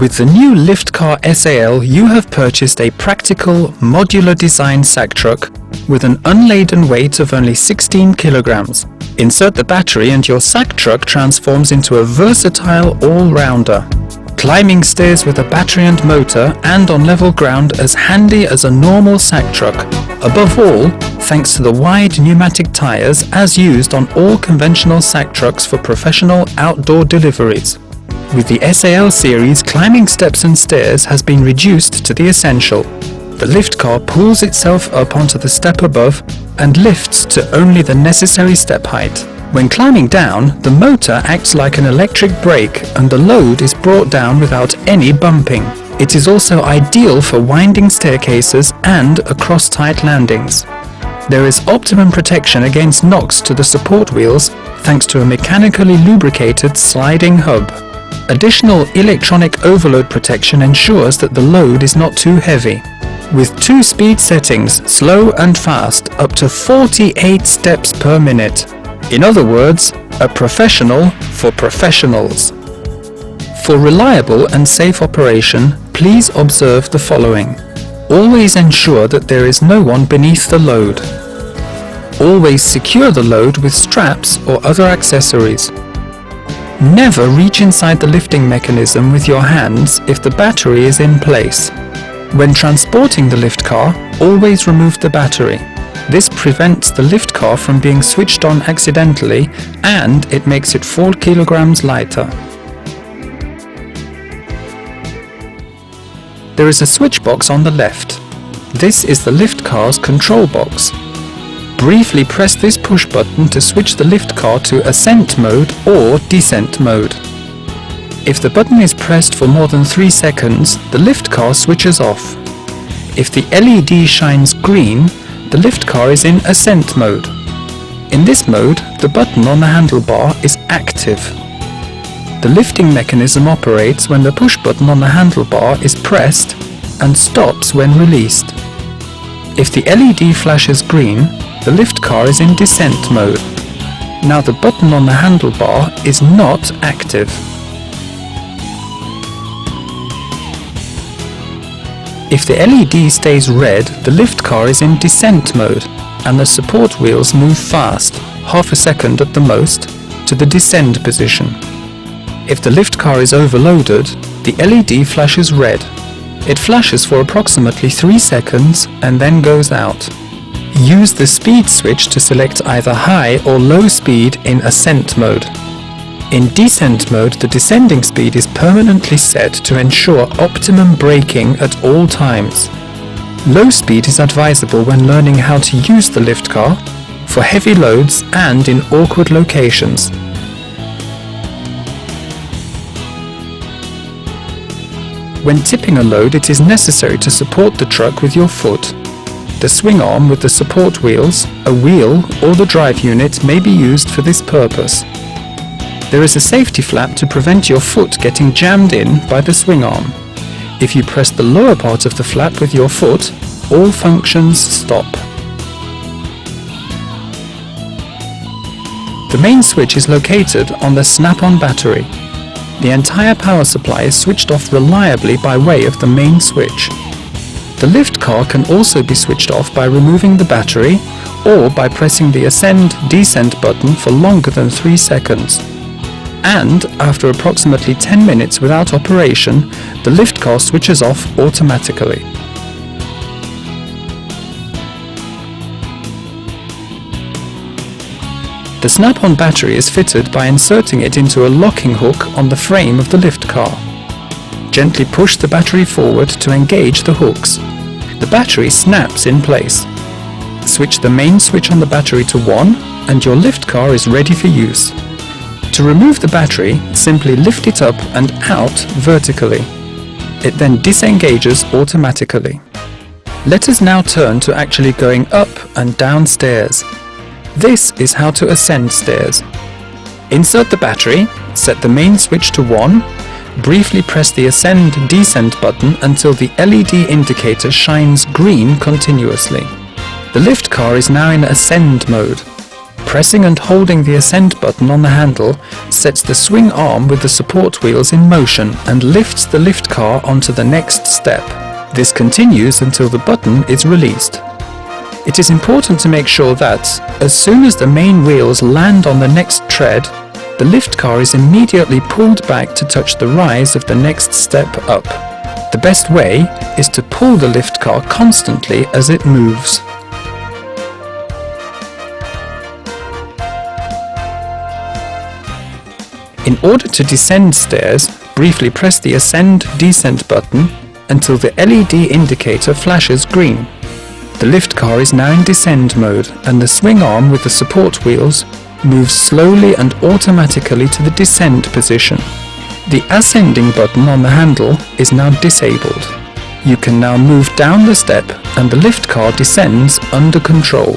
With the new Liftkar SAL, you have purchased a practical, modular design sack truck with an unladen weight of only 16 kilograms. Insert the battery and your sack truck transforms into a versatile all-rounder. Climbing stairs with a battery and motor, and on level ground as handy as a normal sack truck. Above all, thanks to the wide pneumatic tires as used on all conventional sack trucks for professional outdoor deliveries. With the SAL series, climbing steps and stairs has been reduced to the essential. The Liftkar pulls itself up onto the step above and lifts to only the necessary step height. When climbing down, the motor acts like an electric brake and the load is brought down without any bumping. It is also ideal for winding staircases and across tight landings. There is optimum protection against knocks to the support wheels thanks to a mechanically lubricated sliding hub. Additional electronic overload protection ensures that the load is not too heavy. With 2 speed settings, slow and fast, up to 48 steps per minute. In other words, a professional for professionals. For reliable and safe operation, please observe the following. Always ensure that there is no one beneath the load. Always secure the load with straps or other accessories. Never reach inside the lifting mechanism with your hands if the battery is in place. When transporting the Liftkar, always remove the battery. This prevents the Liftkar from being switched on accidentally, and it makes it 4 kilograms lighter. There is a switch box on the left. This is the Liftkar's control box. Briefly press this push button to switch the Liftkar to ascent mode or descent mode. If the button is pressed for more than 3 seconds, the Liftkar switches off. If the LED shines green, the Liftkar is in ascent mode. In this mode, the button on the handlebar is active. The lifting mechanism operates when the push button on the handlebar is pressed and stops when released. If the LED flashes green, the Liftkar is in descent mode. Now the button on the handlebar is not active. If the LED stays red, the Liftkar is in descent mode and the support wheels move fast, half a second at the most, to the descend position. If the Liftkar is overloaded, the LED flashes red. It flashes for approximately 3 seconds and then goes out. Use the speed switch to select either high or low speed in ascent mode. In descent mode, the descending speed is permanently set to ensure optimum braking at all times. Low speed is advisable when learning how to use the Liftkar, for heavy loads and in awkward locations. When tipping a load, it is necessary to support the truck with your foot. The swing arm with the support wheels, a wheel or the drive unit may be used for this purpose. There is a safety flap to prevent your foot getting jammed in by the swing arm. If you press the lower part of the flap with your foot, all functions stop. The main switch is located on the snap-on battery. The entire power supply is switched off reliably by way of the main switch. The Liftkar can also be switched off by removing the battery or by pressing the ascend-descent button for longer than 3 seconds. And after approximately 10 minutes without operation, the Liftkar switches off automatically. The snap-on battery is fitted by inserting it into a locking hook on the frame of the Liftkar. Gently push the battery forward to engage the hooks. The battery snaps in place. Switch the main switch on the battery to 1 and your Liftkar is ready for use. To remove the battery, simply lift it up and out vertically. It then disengages automatically. Let us now turn to actually going up and down stairs. This is how to ascend stairs. Insert the battery, set the main switch to 1, briefly press the ascend-descent button until the LED indicator shines green continuously. The lift car is now in ascend mode. Pressing and holding the ascend button on the handle sets the swing arm with the support wheels in motion and lifts the lift car onto the next step. This continues until the button is released. It is important to make sure that, as soon as the main wheels land on the next tread, the lift car is immediately pulled back to touch the rise of the next step up. The best way is to pull the lift car constantly as it moves. In order to descend stairs, briefly press the ascend-descent button until the LED indicator flashes green. The lift car is now in descend mode and the swing arm with the support wheels moves slowly and automatically to the descend position. The ascending button on the handle is now disabled. You can now move down the step and the lift car descends under control.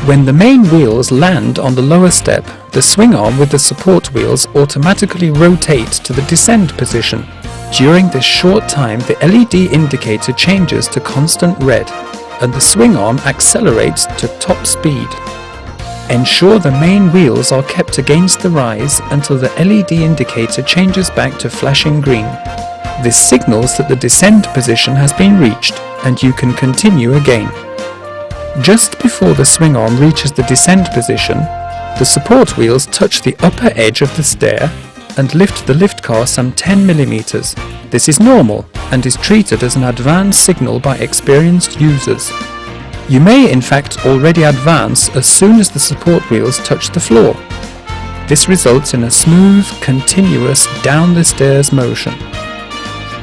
When the main wheels land on the lower step, the swing arm with the support wheels automatically rotate to the descend position. During this short time, the LED indicator changes to constant red and the swing arm accelerates to top speed. Ensure the main wheels are kept against the rise until the LED indicator changes back to flashing green. This signals that the descend position has been reached and you can continue again. Just before the swing arm reaches the descent position, the support wheels touch the upper edge of the stair and lift the lift car some 10 mm. This is normal and is treated as an advanced signal by experienced users. You may in fact already advance as soon as the support wheels touch the floor. This results in a smooth, continuous down the stairs motion.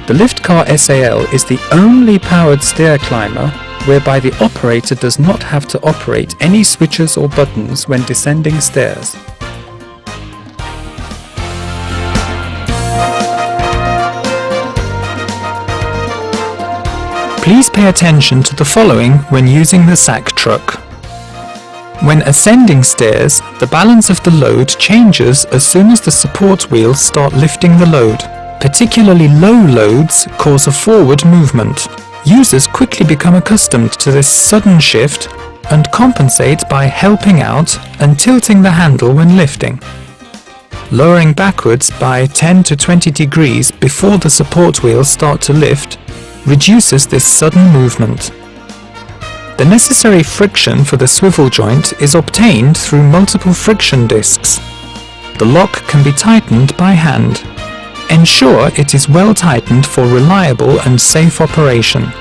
The Liftkar SAL is the only powered stair climber whereby the operator does not have to operate any switches or buttons when descending stairs. Please pay attention to the following when using the sack truck. When ascending stairs, the balance of the load changes as soon as the support wheels start lifting the load. Particularly low loads cause a forward movement. Users quickly become accustomed to this sudden shift and compensate by helping out and tilting the handle when lifting. Lowering backwards by 10 to 20 degrees before the support wheels start to lift reduces this sudden movement. The necessary friction for the swivel joint is obtained through multiple friction discs. The lock can be tightened by hand. Ensure it is well tightened for reliable and safe operation.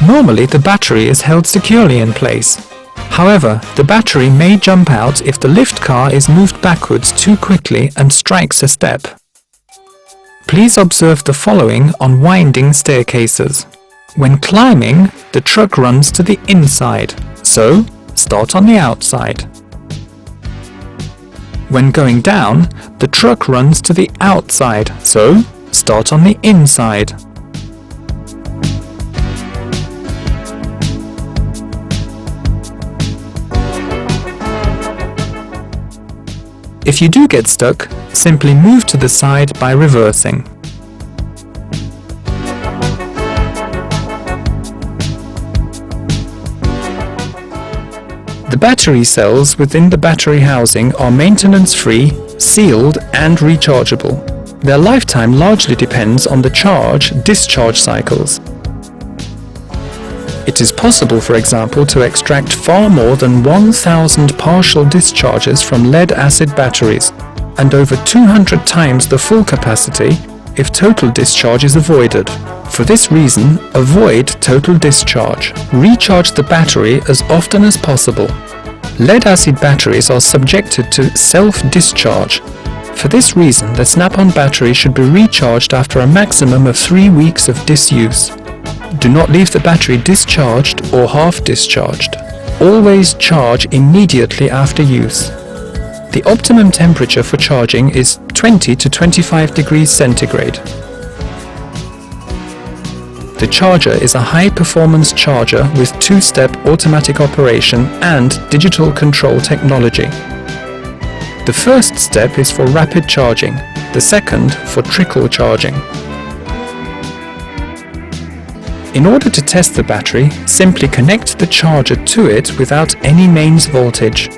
Normally the battery is held securely in place. However, the battery may jump out if the lift car is moved backwards too quickly and strikes a step. Please observe the following on winding staircases. When climbing, the truck runs to the inside, so start on the outside. When going down, the truck runs to the outside, so start on the inside. If you do get stuck, simply move to the side by reversing. The battery cells within the battery housing are maintenance-free, sealed and rechargeable. Their lifetime largely depends on the charge-discharge cycles. It is possible, for example, to extract far more than 1,000 partial discharges from lead-acid batteries, and over 200 times the full capacity if total discharge is avoided. For this reason, avoid total discharge. Recharge the battery as often as possible. Lead-acid batteries are subjected to self-discharge. For this reason, the snap-on battery should be recharged after a maximum of 3 weeks of disuse. Do not leave the battery discharged or half-discharged. Always charge immediately after use. The optimum temperature for charging is 20 to 25 degrees centigrade. The charger is a high-performance charger with two-step automatic operation and digital control technology. The first step is for rapid charging, the second for trickle charging. In order to test the battery, simply connect the charger to it without any mains voltage.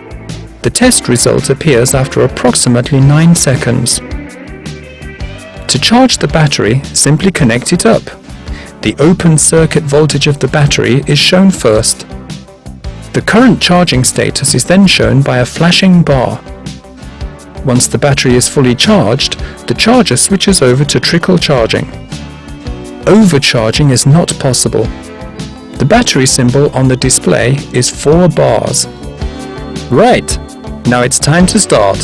The test result appears after approximately 9 seconds. To charge the battery, simply connect it up. The open circuit voltage of the battery is shown first. The current charging status is then shown by a flashing bar. Once the battery is fully charged, the charger switches over to trickle charging. Overcharging is not possible. The battery symbol on the display is 4 bars. Right, now it's time to start.